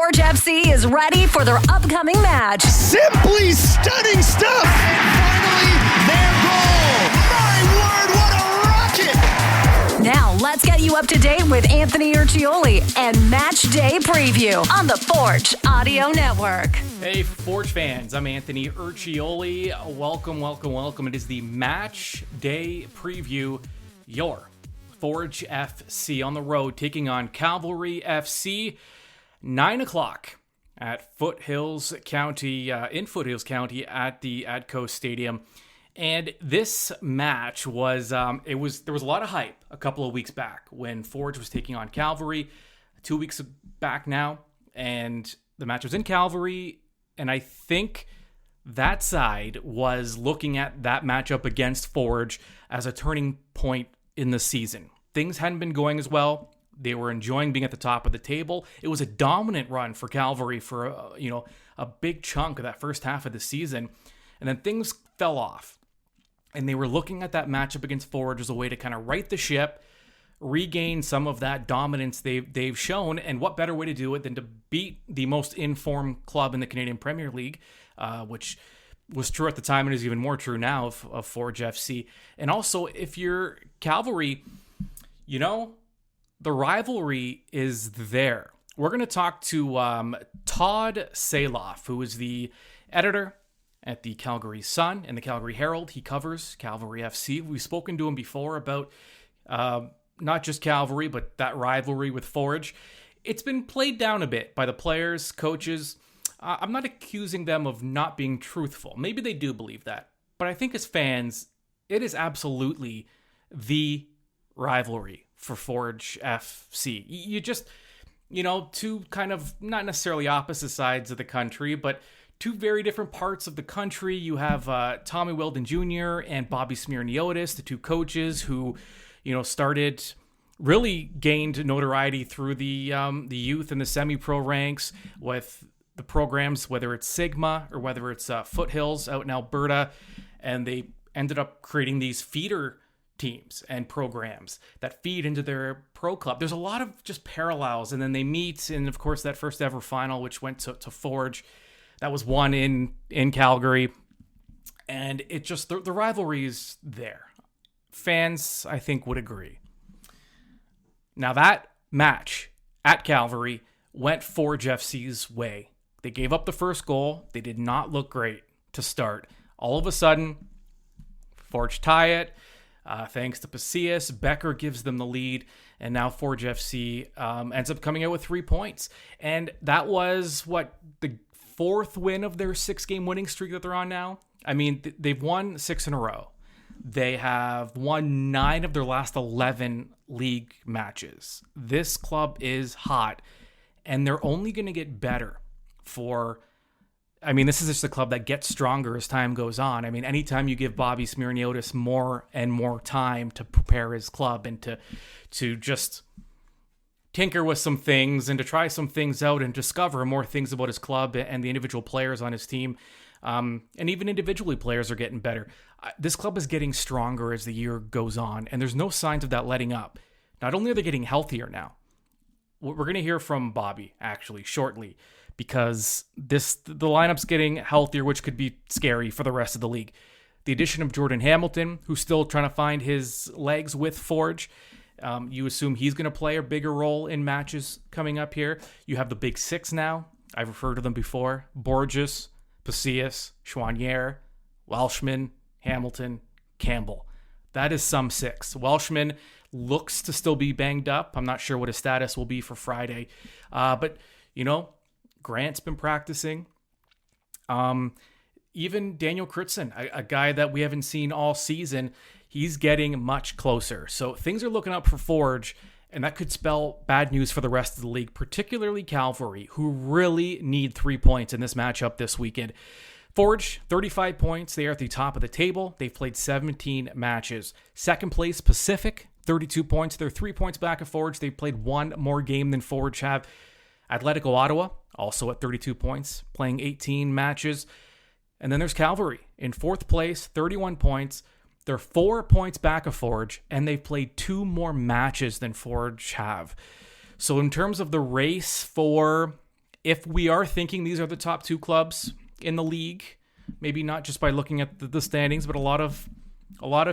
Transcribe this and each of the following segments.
Forge FC is ready for their upcoming match. Simply stunning stuff! And finally, their goal! My word, what a rocket! Now, let's get you up to date with Anthony Urciuoli and Match Day Preview on the Forge Audio Network. Hey, Forge fans, I'm Anthony Urciuoli. Welcome. It is the Match Day Preview, your Forge FC on the road, taking on Cavalry FC, 9 o'clock at Foothills County, in Foothills County at the Atco Stadium. And this match was, there was a lot of hype a couple of weeks back when Forge was taking on Cavalry, 2 weeks back now, and the match was in Cavalry, and I think that side was looking at that matchup against Forge as a turning point in the season. Things hadn't been going as well. They were enjoying being at the top of the table. It was a dominant run for Cavalry for a big chunk of that first half of the season, and then things fell off. And they were looking at that matchup against Forge as a way to kind of right the ship, regain some of that dominance they've shown, and what better way to do it than to beat the most informed club in the Canadian Premier League, which was true at the time and is even more true now of Forge FC. And also, if you're Cavalry, the rivalry is there. We're going to talk to Todd Saelhof, who is the editor at the Calgary Sun and the Calgary Herald. He covers Cavalry FC. We've spoken to him before about not just Cavalry, but that rivalry with Forge. It's been played down a bit by the players, coaches. I'm not accusing them of not being truthful. Maybe they do believe that. But I think as fans, it is absolutely the rivalry for Forge FC. You just, two kind of not necessarily opposite sides of the country, but two very different parts of the country. You have Tommy Weldon Jr. and Bobby Smyrniotis, the two coaches who, really gained notoriety through the youth and the semi-pro ranks with the programs, whether it's Sigma or whether it's Foothills out in Alberta, and they ended up creating these feeder teams and programs that feed into their pro club. There's a lot of just parallels, and then they meet, and of course that first ever final, which went to Forge, that was won in Calgary, and it just, the rivalry is there. Fans, I think, would agree. Now that match at Calgary went Forge FC's way. They gave up the first goal. They did not look great to start. All of a sudden, Forge tie it. Thanks to Pacius, Becker gives them the lead, and now Forge FC ends up coming out with 3 points. And that was, the fourth win of their 6-game winning streak that they're on now? I mean, they've won 6 in a row. They have won 9 of their last 11 league matches. This club is hot, and they're only going to get better this is just a club that gets stronger as time goes on. I mean, anytime you give Bobby Smyrniotis more and more time to prepare his club and to just tinker with some things and to try some things out and discover more things about his club and the individual players on his team, and even individually players are getting better. This club is getting stronger as the year goes on, and there's no signs of that letting up. Not only are they getting healthier now, we're going to hear from Bobby, actually, shortly, because the lineup's getting healthier, which could be scary for the rest of the league. The addition of Jordan Hamilton, who's still trying to find his legs with Forge, you assume he's going to play a bigger role in matches coming up here. You have the Big Six now. I've referred to them before. Borges, Pacius, Chouanier, Welshman, Hamilton, Campbell. That is some 6. Welshman looks to still be banged up. I'm not sure what his status will be for Friday. But, Grant's been practicing. Even Daniel Critson, a guy that we haven't seen all season, he's getting much closer. So things are looking up for Forge, and that could spell bad news for the rest of the league, particularly Cavalry, who really need 3 points in this matchup this weekend. Forge, 35 points. They are at the top of the table. They've played 17 matches. Second place, Pacific, 32 points. They're 3 points back of Forge. They've played one more game than Forge have. Atletico Ottawa, also at 32 points, playing 18 matches. And then there's Cavalry in fourth place, 31 points. They're 4 points back of Forge, and they've played 2 more matches than Forge have. So in terms of the race for if we are thinking these are the top two clubs in the league, maybe not just by looking at the standings, but a lot of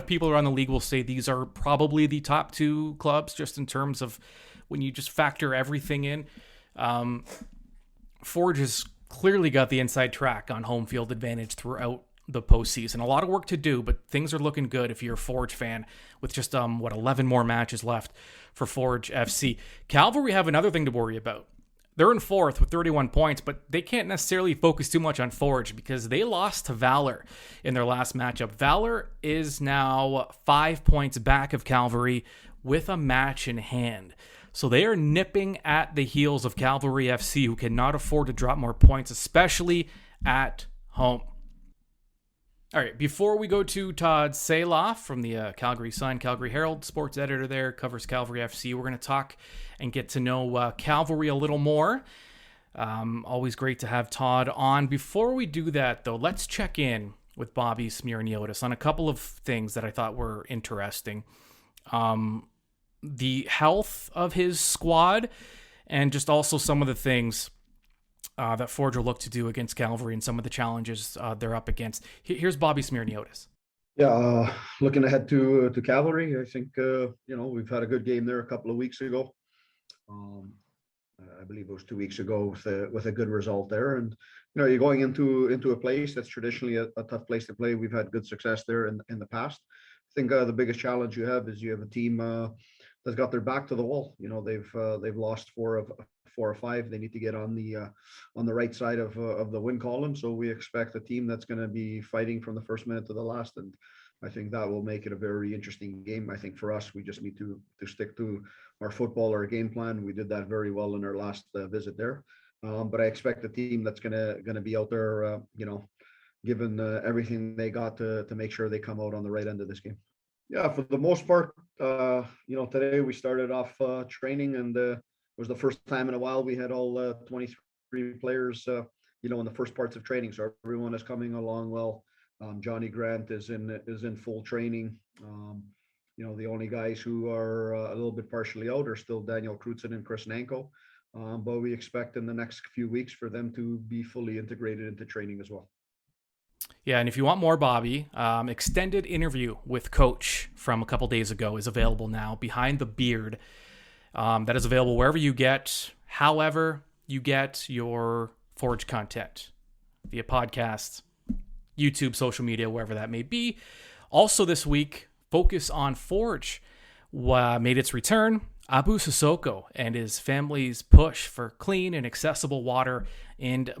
people around the league will say these are probably the top two clubs, just in terms of when you just factor everything in. Forge has clearly got the inside track on home field advantage throughout the postseason. A lot of work to do, but things are looking good if you're a Forge fan, with just 11 more matches left for Forge FC. Calgary have another thing to worry about. They're in fourth with 31 points, but they can't necessarily focus too much on Forge because they lost to Valor in their last matchup. Valor is now 5 points back of Calgary with a match in hand. So they are nipping at the heels of Cavalry FC, who cannot afford to drop more points, especially at home. All right, before we go to Todd Saelhof from the Calgary Sun, Calgary Herald, sports editor there, covers Cavalry FC, we're going to talk and get to know Cavalry a little more. Always great to have Todd on. Before we do that, though, let's check in with Bobby Smyrniotis on a couple of things that I thought were interesting. The health of his squad, and just also some of the things that Forge will look to do against Cavalry and some of the challenges they're up against. Here's Bobby Smyrniotis. Yeah, looking ahead to Cavalry, I think we've had a good game there a couple of weeks ago. I believe it was 2 weeks ago with a good result there. And you're going into a place that's traditionally a tough place to play. We've had good success there in the past. I think the biggest challenge you have is you have a team that's got their back to the wall. They've lost four or five. They need to get on the right side of the win column. So we expect a team that's going to be fighting from the first minute to the last, and I think that will make it a very interesting game. I think for us, we just need to stick to our football, our game plan. We did that very well in our last visit there, but I expect a team that's going to be out there, given everything they got to make sure they come out on the right end of this game. Yeah, for the most part, today we started off training, and it was the first time in a while we had all 23 players, in the first parts of training. So everyone is coming along well. Johnny Grant is in full training. The only guys who are a little bit partially out are still Daniel Crutzen and Chris Nanko. But we expect in the next few weeks for them to be fully integrated into training as well. Yeah, and if you want more Bobby, extended interview with Coach from a couple days ago is available now, Behind the Beard. That is available wherever you get, however you get your Forge content, via podcast, YouTube, social media, wherever that may be. Also this week, Focus on Forge made its return. Abu Sissoko and his family's push for clean and accessible water in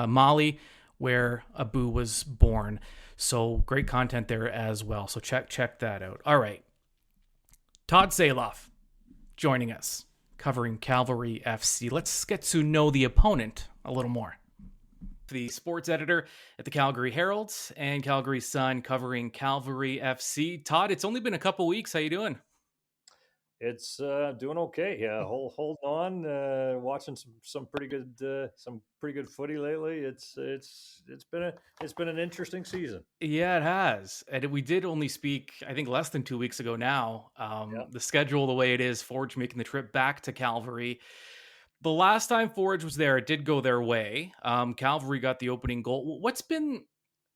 Mali, where Abu was born. So great content there as well. So check that out. All right. Todd Saelhof joining us, covering Cavalry FC. Let's get to know the opponent a little more. The sports editor at the Calgary Herald and Calgary Sun, covering Cavalry FC. Todd, it's only been a couple weeks. How you doing? It's doing okay. Yeah, hold on. Watching some pretty good footy lately. It's been an interesting season. Yeah, it has. And we did only speak, I think, less than 2 weeks ago now. The schedule the way it is, Forge making the trip back to Calvary. The last time Forge was there, it did go their way. Calvary got the opening goal. What's been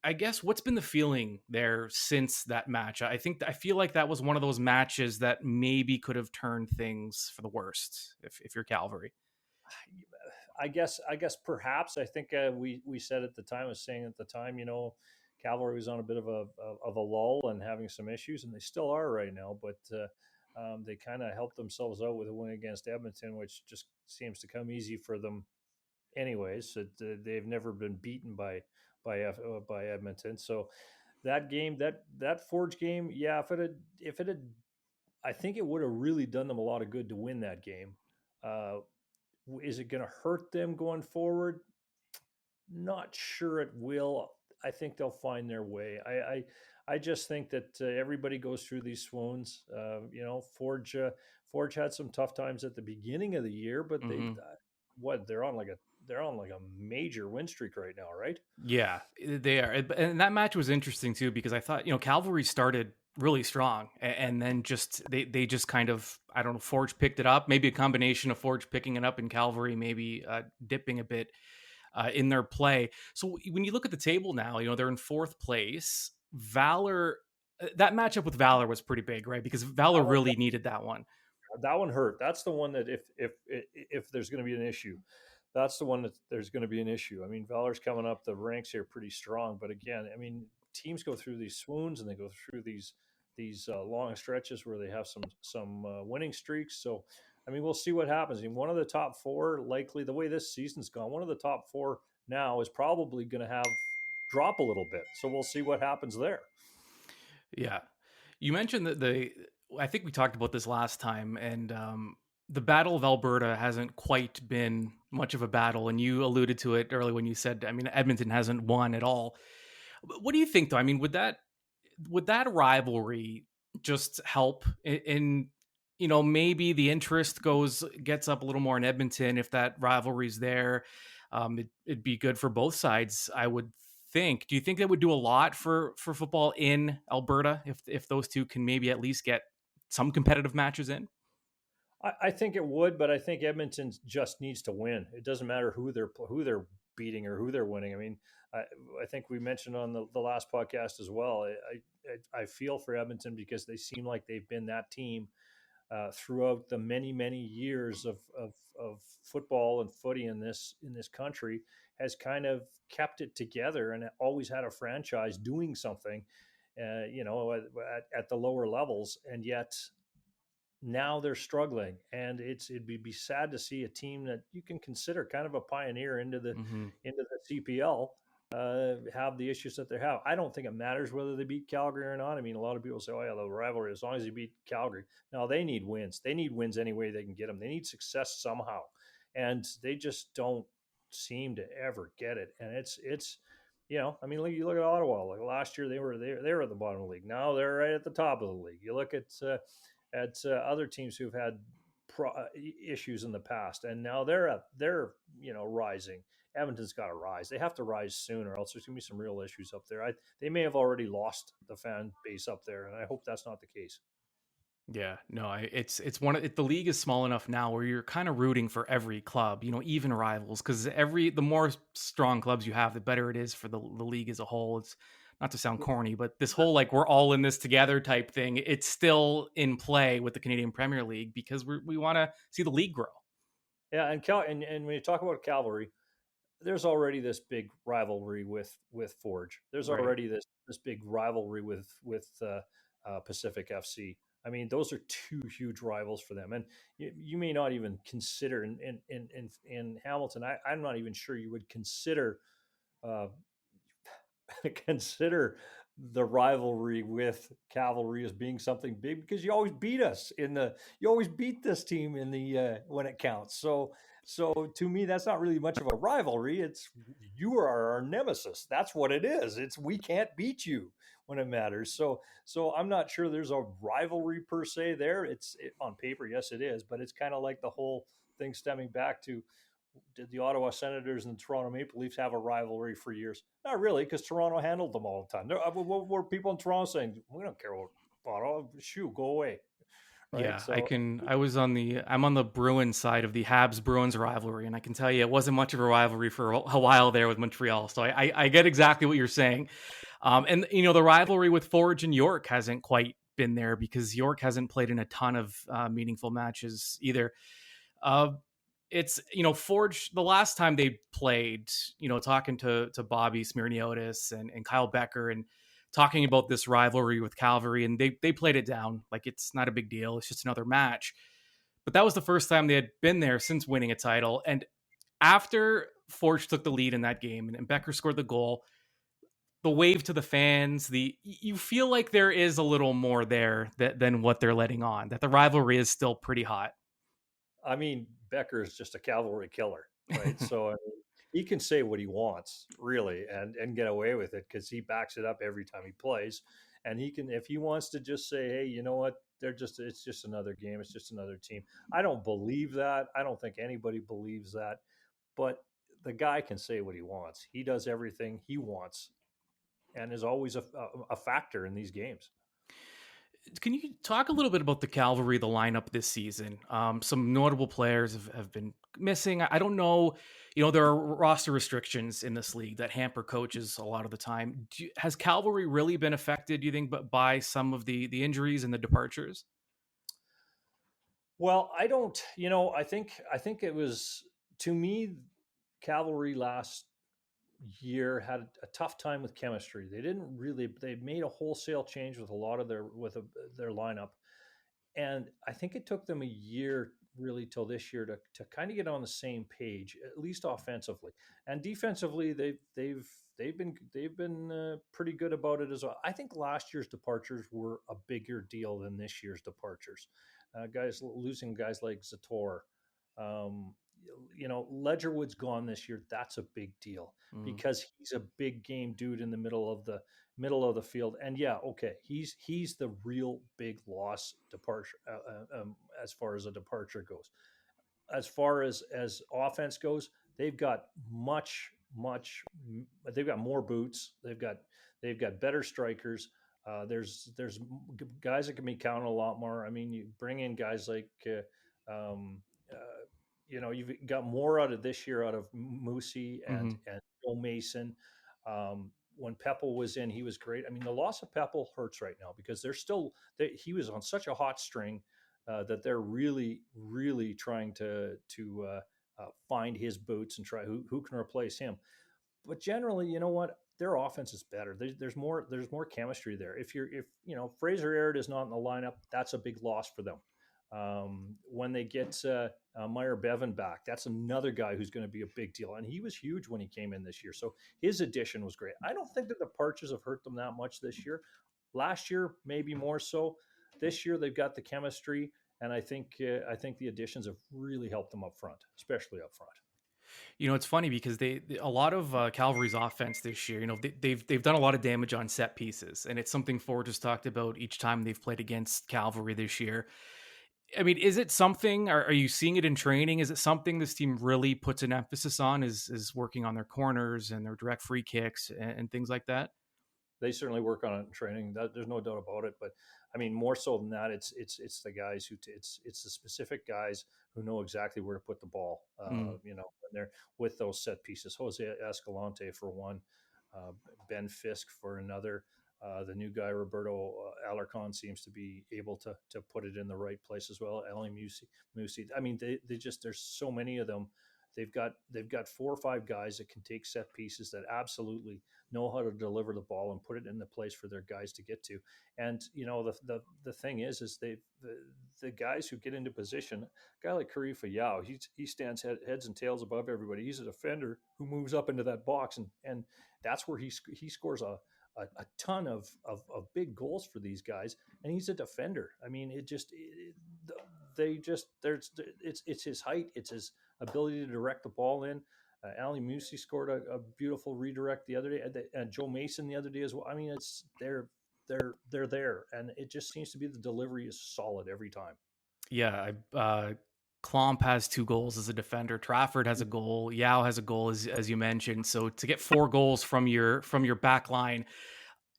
the feeling there since that match? I feel like that was one of those matches that maybe could have turned things for the worst if you're Calvary. I guess perhaps. I think we said at the time, Calvary was on a bit of a lull and having some issues, and they still are right now. But they kind of helped themselves out with a win against Edmonton, which just seems to come easy for them, anyways. They've never been beaten by Edmonton. So that game, that Forge game, yeah, if it had, I think it would have really done them a lot of good to win that game. Is it going to hurt them going forward? Not sure it will. I think they'll find their way. I just think that everybody goes through these swoons. Forge had some tough times at the beginning of the year, but they're on like a they're on like a major win streak right now, right? Yeah, they are. And that match was interesting too because I thought, Cavalry started really strong and then they just kind of, I don't know, Forge picked it up, maybe a combination of Forge picking it up and Cavalry maybe dipping a bit in their play. So when you look at the table now, they're in fourth place. Valor, that matchup with Valor was pretty big, right? Because Valor That one, really needed that one. that one hurt. That's the one that if there's going to be an issue, that's the one that there's going to be an issue. I mean, Valor's coming up the ranks here pretty strong, but again, I mean, teams go through these swoons and they go through these long stretches where they have some winning streaks. So, I mean, we'll see what happens. I mean, one of the top four, likely the way this season's gone, one of the top four now is probably going to have drop a little bit. So we'll see what happens there. Yeah. You mentioned that I think we talked about this last time, and the Battle of Alberta hasn't quite been much of a battle. And you alluded to it earlier when you said, I mean, Edmonton hasn't won at all. What do you think, though? I mean, would that rivalry just help in maybe the interest gets up a little more in Edmonton if that rivalry's there? It'd be good for both sides, I would think. Do you think that would do a lot for football in Alberta if those two can maybe at least get some competitive matches in? I think it would, but I think Edmonton just needs to win. It doesn't matter who they're beating or who they're winning. I mean, I think we mentioned on the last podcast as well. I feel for Edmonton because they seem like they've been that team throughout the many years of football and footy in this country, has kind of kept it together and always had a franchise doing something, at the lower levels, and yet now they're struggling, and it'd be sad to see a team that you can consider kind of a pioneer into the CPL have the issues that they have. I don't think it matters whether they beat Calgary or not. I mean, a lot of people say, "Oh yeah, the rivalry as long as you beat Calgary." No, they need wins. They need wins any way they can get them. They need success somehow, and they just don't seem to ever get it. And it's I mean, you look at Ottawa. Like last year, they were at the bottom of the league. Now they're right at the top of the league. You look at other teams who've had issues in the past, and now they're rising. Edmonton's got to rise. They have to rise soon, or else there's going to be some real issues up there. They may have already lost the fan base up there, and I hope that's not the case. Yeah, no, it's the league is small enough now where you're kind of rooting for every club, even rivals, because the more strong clubs you have, the better it is for the league as a whole. It's not to sound corny, but this whole like we're all in this together type thing, it's still in play with the Canadian Premier League because we want to see the league grow. Yeah, and when you talk about Cavalry, there's already this big rivalry with Forge. There's Right. already this big rivalry with Pacific FC. I mean, those are two huge rivals for them, and you may not even consider in Hamilton. I'm not even sure you would consider consider the rivalry with Cavalry as being something big because you always beat us you always beat this team in the when it counts. So to me, that's not really much of a rivalry. It's you are our nemesis. That's what it is. It's we can't beat you when it matters. So I'm not sure there's a rivalry per se there. On paper, yes, it is, but it's kind of like the whole thing stemming back to, did the Ottawa Senators and the Toronto Maple Leafs have a rivalry for years? Not really, because Toronto handled them all the time. What were people in Toronto saying? We don't care about Ottawa. Shoo, go away. Right? Yeah, So, I'm on the Bruins side of the Habs Bruins rivalry, and I can tell you it wasn't much of a rivalry for a while there with Montreal. So I get exactly what you're saying. And the rivalry with Forge and York hasn't quite been there because York hasn't played in a ton of meaningful matches either. It's Forge, the last time they played, talking to Bobby Smyrniotis and Kyle Becker and talking about this rivalry with Calgary, and they played it down like it's not a big deal, it's just another match. But that was the first time they had been there since winning a title. And after Forge took the lead in that game and Becker scored the goal, the wave to the fans, you feel like there is a little more there than what they're letting on, that the rivalry is still pretty hot. I mean, Becker is just a cavalry killer, right? So I mean, he can say what he wants, really, and get away with it because he backs it up every time he plays. And he can, if he wants to just say, hey, you know what? It's just another game. It's just another team. I don't believe that. I don't think anybody believes that. But the guy can say what he wants. He does everything he wants, and is always a factor in these games. Can you talk a little bit about the Cavalry, the lineup this season? Some notable players have been missing. I don't know. There are roster restrictions in this league that hamper coaches a lot of the time. Has Cavalry really been affected, do you think, by some of the injuries and the departures? Well, I don't. I think it was, to me, Cavalry last year had a tough time with chemistry. They didn't really. They made a wholesale change with a lot of their lineup, and I think it took them a year really till this year to kind of get on the same page, at least offensively and defensively. They've been pretty good about it as well. I think last year's departures were a bigger deal than this year's departures. Guys losing guys like Zator. Um, Ledgerwood's gone this year. That's a big deal because he's a big game dude in the middle of the field. And yeah, okay, he's the real big loss departure as far as a departure goes. As far as offense goes, they've got they've got more boots. They've got better strikers. There's guys that can be counted a lot more. I mean, you bring in guys like you've got more out of this year out of Moosey and Joe Mason. When Peppel was in, he was great. I mean, the loss of Peppel hurts right now because he was on such a hot string that they're really, really trying to find his boots and try who can replace him. But generally, you know what? Their offense is better. There's more chemistry there. If Fraser Aird is not in the lineup, that's a big loss for them. When they get Meyer Bevan back, that's another guy who's going to be a big deal. And he was huge when he came in this year. So his addition was great. I don't think that the departures have hurt them that much this year. Last year, maybe more so. This year, they've got the chemistry. And I think the additions have really helped them up front, especially up front. It's funny because a lot of Calvary's offense this year, they've done a lot of damage on set pieces. And it's something Ford has talked about each time they've played against Cavalry this year. I mean, is it something, are you seeing it in training? Is it something this team really puts an emphasis on, is working on their corners and their direct free kicks and things like that? They certainly work on it in training. There's no doubt about it. But I mean, more so than that, it's the guys it's the specific guys who know exactly where to put the ball. When they're with those set pieces. Jose Escalante for one, Ben Fisk for another. The new guy, Roberto Alarcon, seems to be able to put it in the right place as well. Eli Musi. I mean, they just, there's so many of them. They've got 4 or 5 guys that can take set pieces that absolutely know how to deliver the ball and put it in the place for their guys to get to. And the thing is the guys who get into position, a guy like Karifa Yao, he stands heads and tails above everybody. He's a defender who moves up into that box, and that's where he scores a ton of big goals for these guys, and he's a defender. I mean, it's his height, it's his ability to direct the ball in. Ali Musi scored a beautiful redirect the other day, and Joe Mason the other day as well. I mean, they're there, and it just seems to be the delivery is solid every time. Yeah, Klomp has 2 goals as a defender. Trafford has a goal. Yao has a goal, as you mentioned. So to get 4 goals from your back line,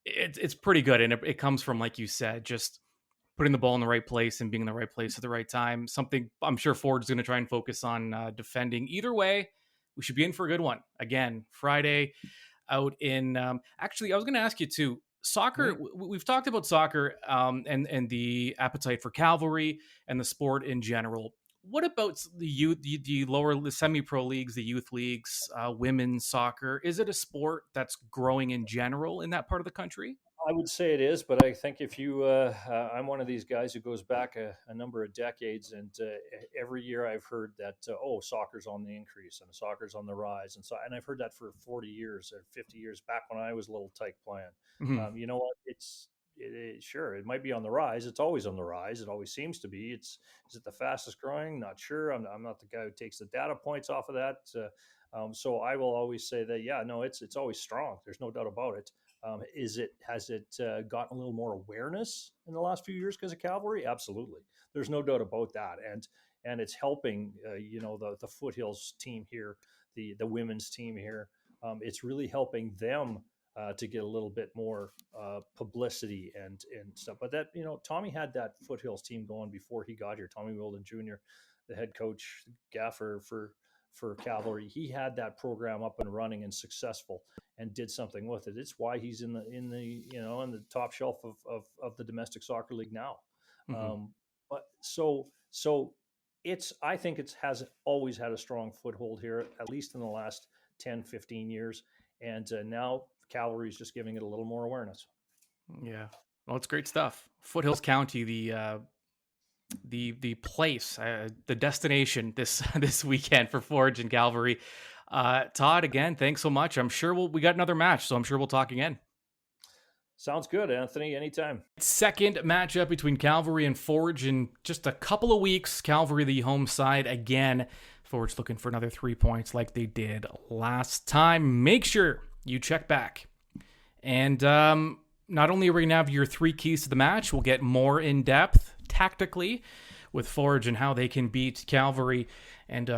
it's pretty good. And it comes from, like you said, just putting the ball in the right place and being in the right place at the right time. Something I'm sure Ford's going to try and focus on defending. Either way, we should be in for a good one. Again, Friday out in... actually, I was going to ask you too, soccer, we've talked about soccer and the appetite for Cavalry and the sport in general. What about the youth, the semi-pro leagues, the youth leagues, women's soccer? Is it a sport that's growing in general in that part of the country? I would say it is, but I think if you, I'm one of these guys who goes back a number of decades, and every year I've heard that, soccer's on the increase and soccer's on the rise. And I've heard that for 40 years or 50 years back when I was a little tyke playing. Mm-hmm. You know what? Sure, it might be on the rise. It's always on the rise. It always seems to be. Is it the fastest growing? Not sure. I'm not the guy who takes the data points off of that. So I will always say that, it's always strong. There's no doubt about it. Has it gotten a little more awareness in the last few years because of Cavalry? Absolutely. There's no doubt about that. And it's helping, the Foothills team here the women's team here. It's really helping them to get a little bit more publicity and stuff. But that, Tommy had that Foothills team going before he got here. Tommy Wilden Jr., the head coach, gaffer for Cavalry, he had that program up and running and successful and did something with it. It's why he's in the top shelf of the domestic soccer league now. Mm-hmm. But so I think it has always had a strong foothold here, at least in the last 10, 15 years. And now Cavalry is just giving it a little more awareness. Yeah. Well, it's great stuff. Foothills County, the place, the destination this weekend for Forge and Calgary. Todd, again, thanks so much. I'm sure we got another match, so I'm sure we'll talk again. Sounds good, Anthony. Anytime. Second matchup between Calvary and Forge in just a couple of weeks. Calvary, the home side again. Forge looking for another 3 points like they did last time. Make sure you check back. And not only are we going to have your 3 keys to the match, we'll get more in depth tactically with Forge and how they can beat Calvary. And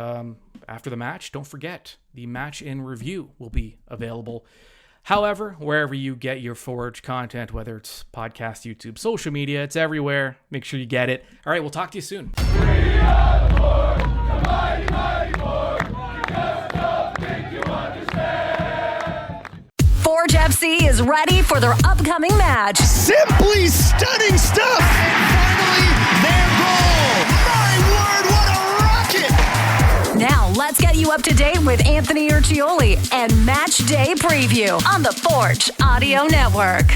after the match, don't forget, the match in review will be available. However, wherever you get your Forge content, whether it's podcast, YouTube, social media, it's everywhere. Make sure you get it. All right, we'll talk to you soon. Forge FC is ready for their upcoming match. Simply stunning stuff. And finally, their goal. My word, what a rocket. Now, let's get you up to date with Anthony Urciuoli and Match Day Preview on the Forge Audio Network.